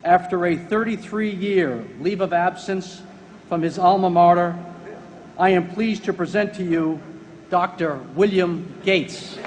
After a 33-year leave of absence from his alma mater, I am pleased to present to you Dr. William Gates.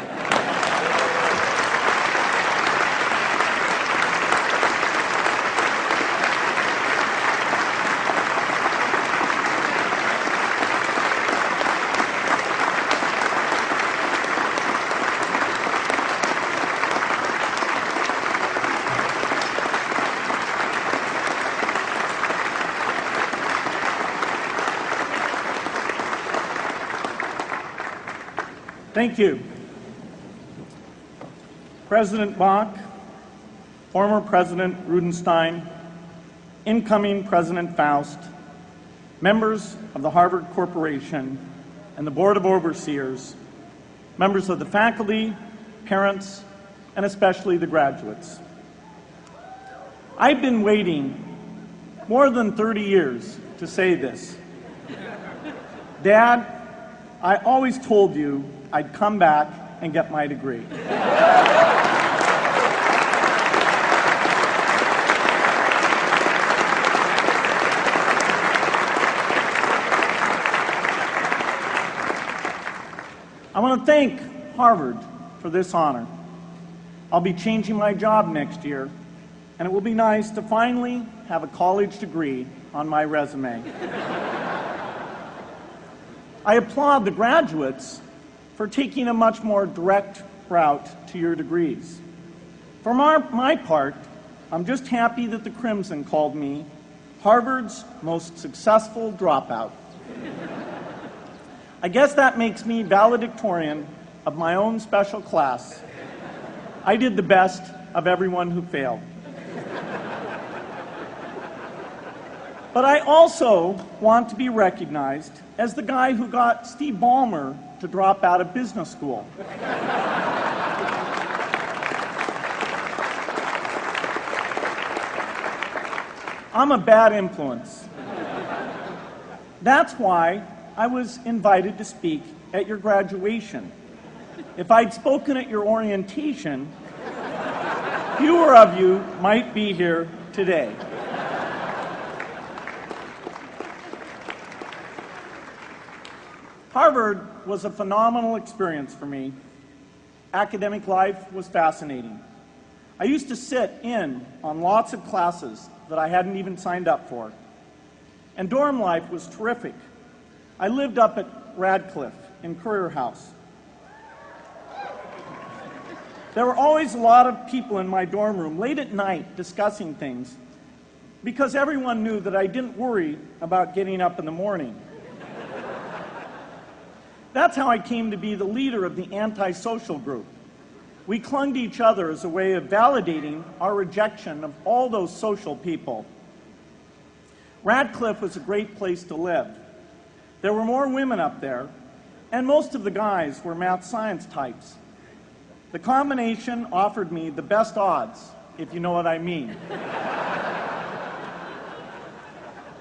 Thank you. President Bach, former President Rudenstein, incoming President Faust, members of the Harvard Corporation and the Board of Overseers, members of the faculty, parents, and especially the graduates. I've been waiting more than 30 years to say this. Dad, I always told you I'd come back and get my degree. I want to thank Harvard for this honor. I'll be changing my job next year, and it will be nice to finally have a college degree on my resume. I applaud the graduates for taking a much more direct route to your degrees. For my part, I'm just happy that the Crimson called me Harvard's most successful dropout. I guess that makes me valedictorian of my own special class. I did the best of everyone who failed. But I also want to be recognized as the guy who got Steve Ballmer to drop out of business school. I'm a bad influence. That's why I was invited to speak at your graduation. If I'd spoken at your orientation, fewer of you might be here today. Harvard was a phenomenal experience for me. Academic life was fascinating. I used to sit in on lots of classes that I hadn't even signed up for. And dorm life was terrific. I lived up at Radcliffe in Currier House. There were always a lot of people in my dorm room late at night discussing things because everyone knew that I didn't worry about getting up in the morning. That's how I came to be the leader of the antisocial group. We clung to each other as a way of validating our rejection of all those social people. Radcliffe was a great place to live. There were more women up there, and most of the guys were math science types. The combination offered me the best odds, if you know what I mean.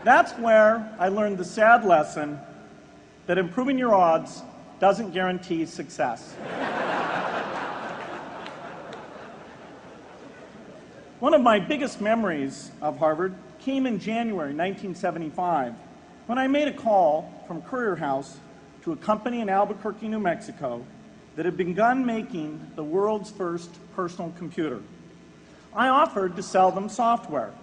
That's where I learned the sad lesson that improving your odds doesn't guarantee success. One of my biggest memories of Harvard came in January 1975 when I made a call from Currier House to a company in Albuquerque, New Mexico that had begun making the world's first personal computer. I offered to sell them software.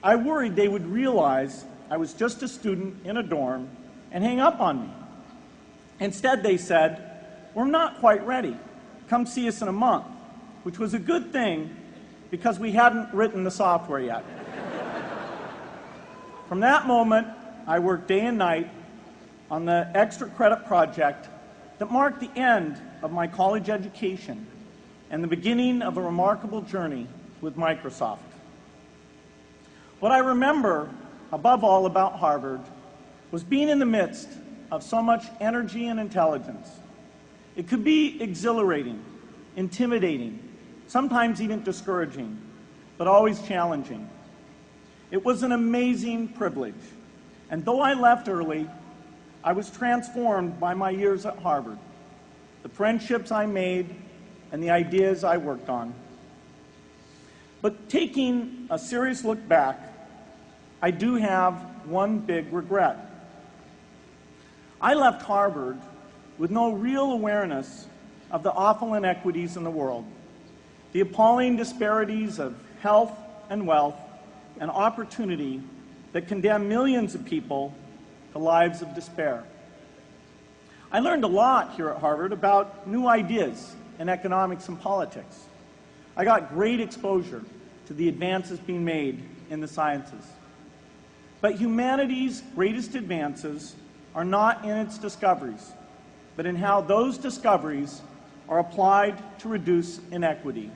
I worried they would realize I was just a student in a dorm and hang up on me. Instead, they said, "We're not quite ready. Come see us in a month," which was a good thing because we hadn't written the software yet. From that moment, I worked day and night on the extra credit project that marked the end of my college education and the beginning of a remarkable journey with Microsoft. What I remember above all about Harvard was being in the midst of so much energy and intelligence. It could be exhilarating, intimidating, sometimes even discouraging, but always challenging. It was an amazing privilege, and though I left early, I was transformed by my years at Harvard, the friendships I made, and the ideas I worked on. But taking a serious look back, I do have one big regret. I left Harvard with no real awareness of the awful inequities in the world, the appalling disparities of health and wealth and opportunity that condemn millions of people to lives of despair. I learned a lot here at Harvard about new ideas in economics and politics. I got great exposure to the advances being made in the sciences. But humanity's greatest advances are not in its discoveries, but in how those discoveries are applied to reduce inequity.